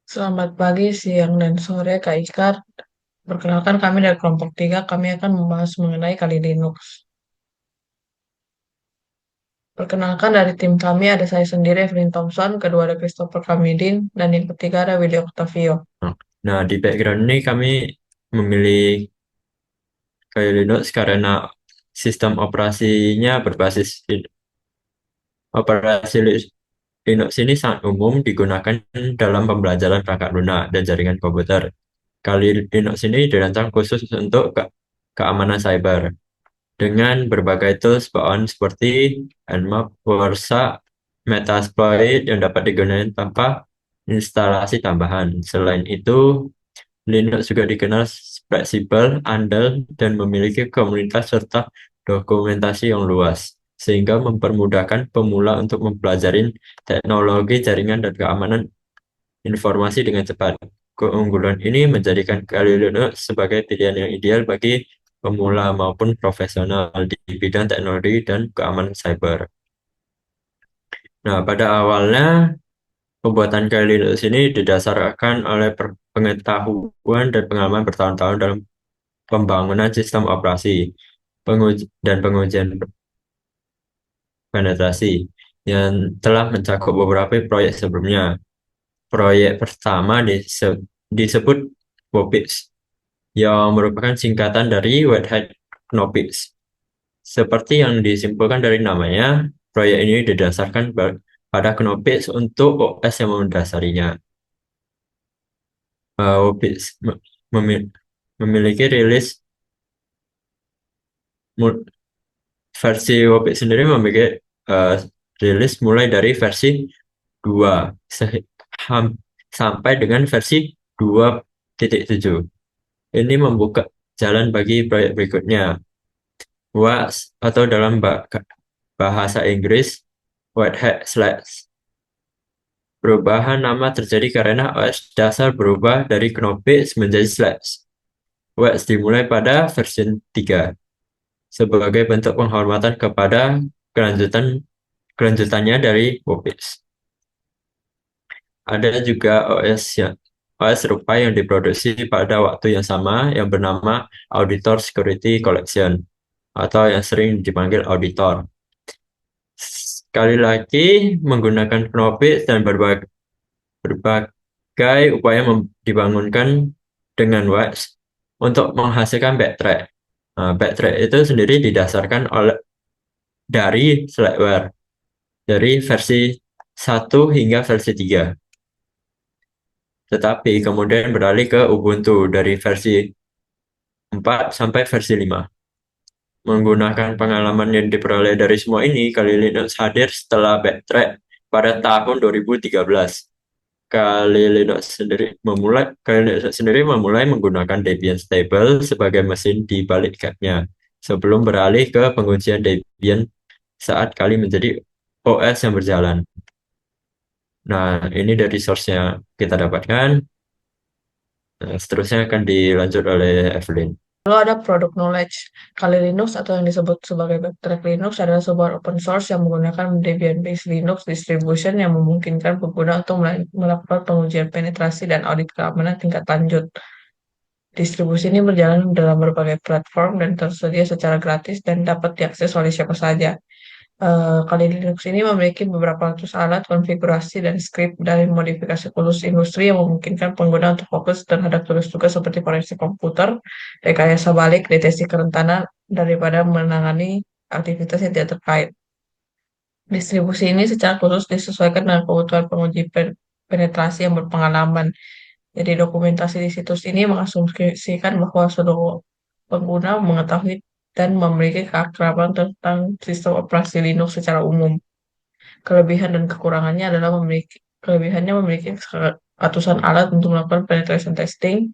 Selamat pagi, siang, dan sore, Kak Ikar. Perkenalkan kami dari kelompok 3, kami akan membahas mengenai Kali Linux. Perkenalkan dari tim kami ada saya sendiri, Evelyn Thompson, kedua ada Christopher Kamidin, dan yang ketiga ada Willy Octavio. Nah, di background ini kami memilih kayak Linux karena sistem operasinya berbasis operasi Linux ini sangat umum digunakan dalam pembelajaran perangkat lunak dan jaringan komputer. Kali Linux ini dirancang khusus untuk keamanan cyber dengan berbagai tools bawaan seperti Nmap, Warsa, Metasploit yang dapat digunakan tanpa instalasi tambahan. Selain itu, Linux juga dikenal fleksibel, andal, dan memiliki komunitas serta dokumentasi yang luas, sehingga mempermudahkan pemula untuk mempelajari teknologi jaringan dan keamanan informasi dengan cepat. Keunggulan ini menjadikan Kali Linux sebagai pilihan yang ideal bagi pemula maupun profesional di bidang teknologi dan keamanan cyber. Nah, pada awalnya pembuatan Kali Linux ini didasarkan oleh pengetahuan dan pengalaman bertahun-tahun dalam pembangunan sistem operasi dan pengujian penetrasi yang telah mencakup beberapa proyek sebelumnya. Proyek pertama disebut WOPIX yang merupakan singkatan dari Wet Hat Knoppix. Seperti yang disimpulkan dari namanya, proyek ini didasarkan pada Knoppix untuk OS yang mendasarinya. WOPIX memi- memiliki rilis versi Wopik sendiri memiliki eh, rilis mulai dari versi 2 se- ham- sampai dengan versi 2.7. Ini membuka jalan bagi proyek berikutnya. WAS atau dalam bahasa Inggris White Hat Slacks. Perubahan nama terjadi karena OS dasar berubah dari Knoppix menjadi Slacks. WAS dimulai pada versi 3 sebagai bentuk penghormatan kepada kelanjutannya dari Wopix. Ada juga OS serupa yang diproduksi pada waktu yang sama yang bernama Auditor Security Collection atau yang sering dipanggil Auditor. Sekali lagi menggunakan Knoppix dan berbagai upaya dibangunkan dengan Wax untuk menghasilkan backtrack. Nah, backtrack itu sendiri didasarkan dari Slackware dari versi 1 hingga versi 3. Tetapi kemudian beralih ke Ubuntu dari versi 4 sampai versi 5. Menggunakan pengalaman yang diperoleh dari semua ini, Kali Linux hadir setelah Backtrack pada tahun 2013. Kali Linux sendiri memulai menggunakan Debian Stable sebagai mesin di balik code-nya sebelum beralih ke pengujian Debian saat Kali menjadi OS yang berjalan. Nah, ini dari source-nya kita dapatkan. Nah, seterusnya akan dilanjut oleh Evelyn. Lalu ada product knowledge. Kali Linux atau yang disebut sebagai Backtrack Linux adalah sebuah open source yang menggunakan Debian-based Linux distribution yang memungkinkan pengguna untuk melakukan pengujian penetrasi dan audit keamanan tingkat lanjut. Distribusi ini berjalan dalam berbagai platform dan tersedia secara gratis dan dapat diakses oleh siapa saja. Kali Linux ini memiliki beberapa ratus alat konfigurasi dan skrip dari modifikasi khusus industri yang memungkinkan pengguna untuk fokus terhadap tugas-tugas seperti forensik komputer, rekayasa balik, deteksi kerentanan, daripada menangani aktivitas yang tidak terkait. Distribusi ini secara khusus disesuaikan dengan kebutuhan penguji penetrasi yang berpengalaman. Jadi dokumentasi di situs ini mengasumsikan bahwa seluruh pengguna mengetahui dan memiliki keakraban tentang sistem operasi Linux secara umum. Kelebihan dan kekurangannya adalah kelebihannya memiliki ratusan alat untuk melakukan penetration testing,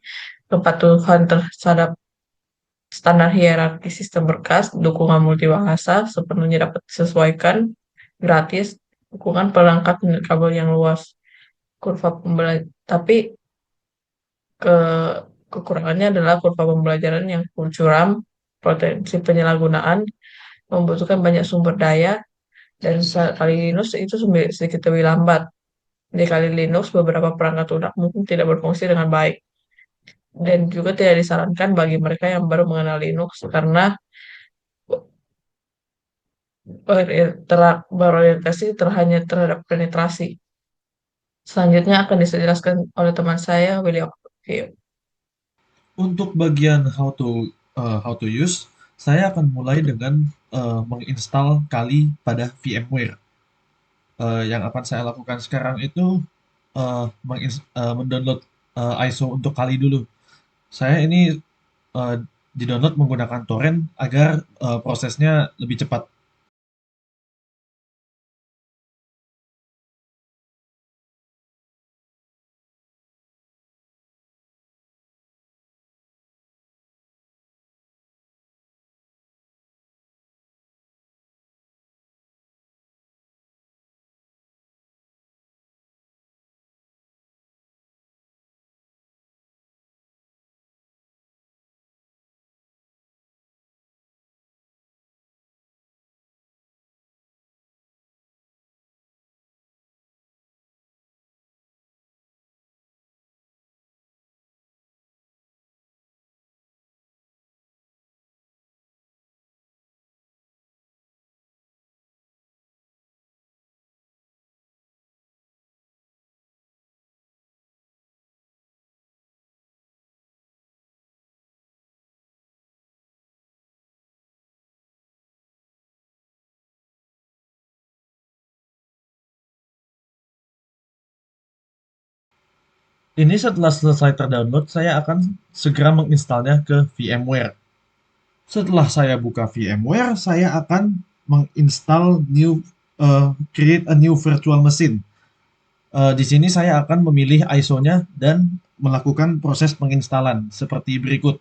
kepatuhan terhadap standar hierarki sistem berkas, dukungan multibahasa sepenuhnya dapat disesuaikan, gratis, dukungan perangkat kabel yang luas, kurva pembelajaran. Tapi ke kekurangannya adalah kurva pembelajaran yang curam, potensi penyalahgunaan, membutuhkan banyak sumber daya, dan sekali Linux itu sedikit lebih lambat. Di Kali Linux, beberapa perangkat lunak mungkin tidak berfungsi dengan baik, dan juga tidak disarankan bagi mereka yang baru mengenal Linux karena berorientasi hanya terhadap penetrasi. Selanjutnya akan dijelaskan oleh teman saya, William. View. Untuk bagian how to use, saya akan mulai dengan menginstal Kali pada VMware. Yang akan saya lakukan sekarang itu mendownload ISO untuk Kali dulu. Saya ini uh, di-download menggunakan torrent agar prosesnya lebih cepat. Ini setelah selesai terdownload, saya akan segera menginstalnya ke VMware. Setelah saya buka VMware, saya akan menginstal create a new virtual machine. Di sini saya akan memilih ISO-nya dan melakukan proses penginstalan seperti berikut.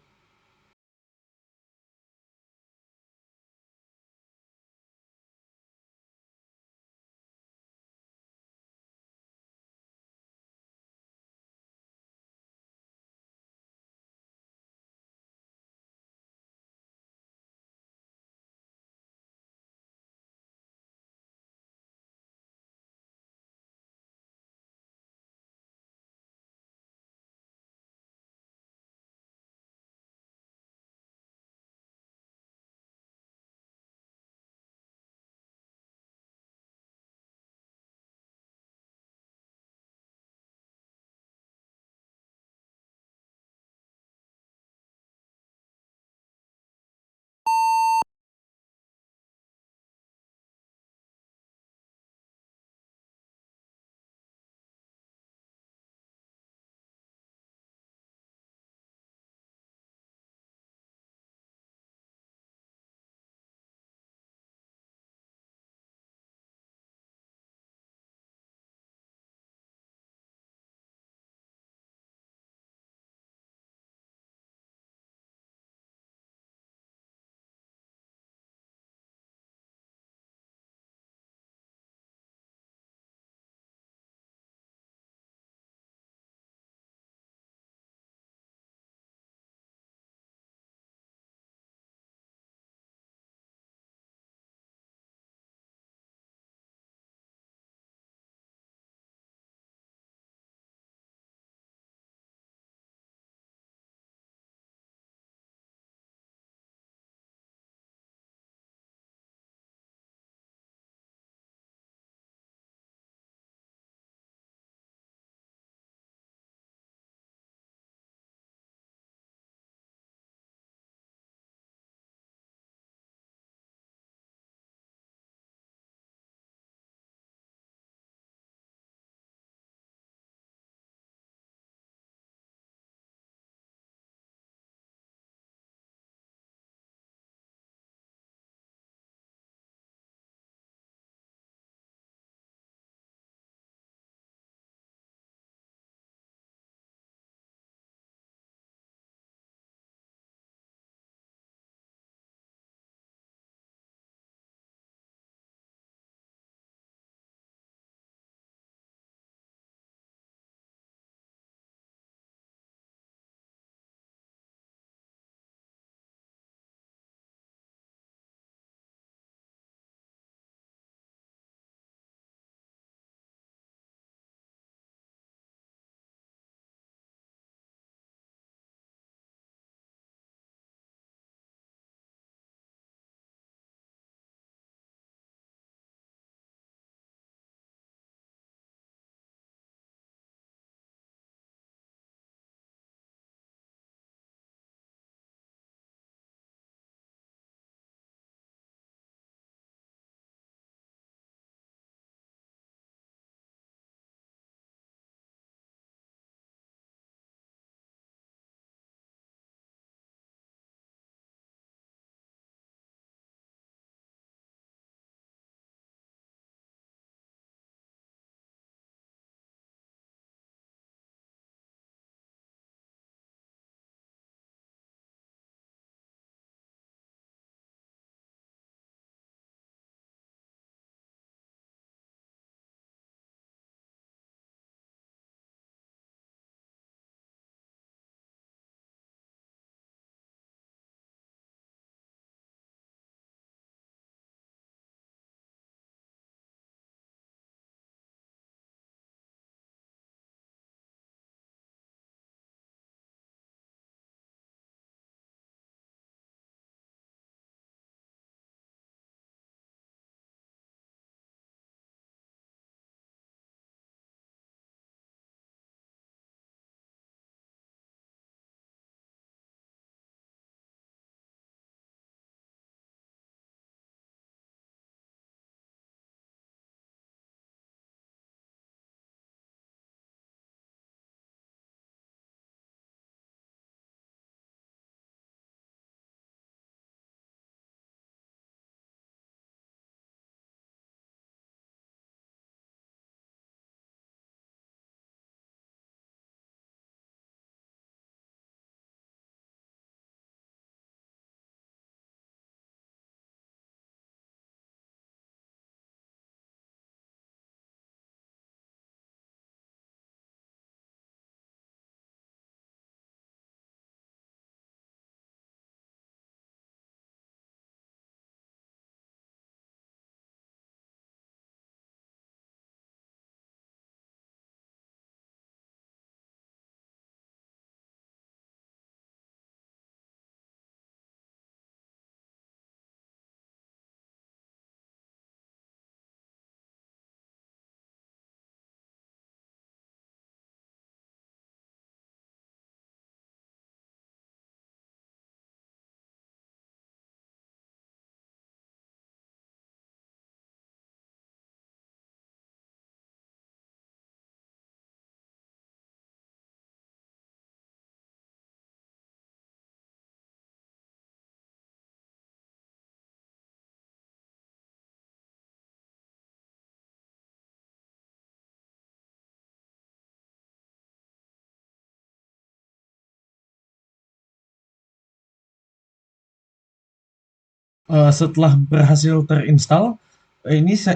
Setelah berhasil terinstall,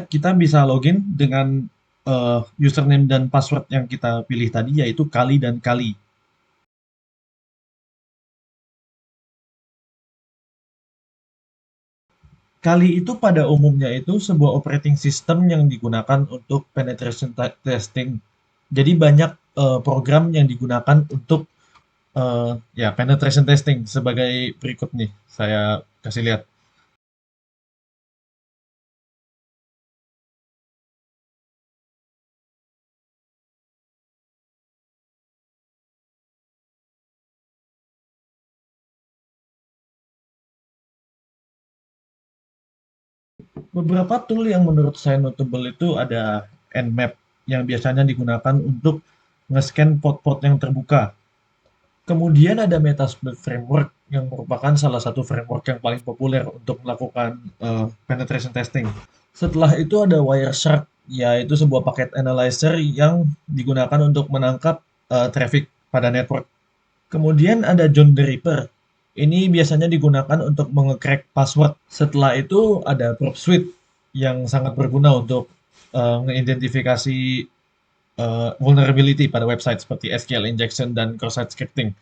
kita bisa login dengan username dan password yang kita pilih tadi, yaitu Kali dan Kali. Kali itu pada umumnya itu sebuah operating system yang digunakan untuk penetration testing. Jadi banyak program yang digunakan untuk ya penetration testing sebagai berikut nih. Saya kasih lihat. Beberapa tool yang menurut saya notable itu ada Nmap yang biasanya digunakan untuk nge-scan port-port yang terbuka. Kemudian ada Metasploit Framework yang merupakan salah satu framework yang paling populer untuk melakukan penetration testing. Setelah itu ada Wireshark, yaitu sebuah paket analyzer yang digunakan untuk menangkap traffic pada network. Kemudian ada John the Ripper. Ini biasanya digunakan untuk mengecrack password. Setelah itu ada Probe Suite yang sangat berguna untuk mengidentifikasi vulnerability pada website seperti SQL injection dan cross-site scripting.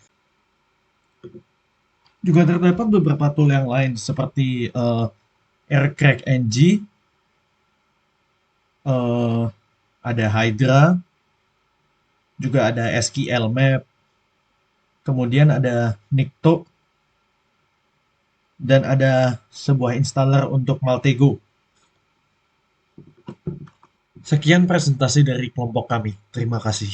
Juga terdapat beberapa tool yang lain seperti AirCrackNG, ada Hydra, juga ada SQL Map, kemudian ada Nikto, dan ada sebuah installer untuk Maltego. Sekian presentasi dari kelompok kami. Terima kasih.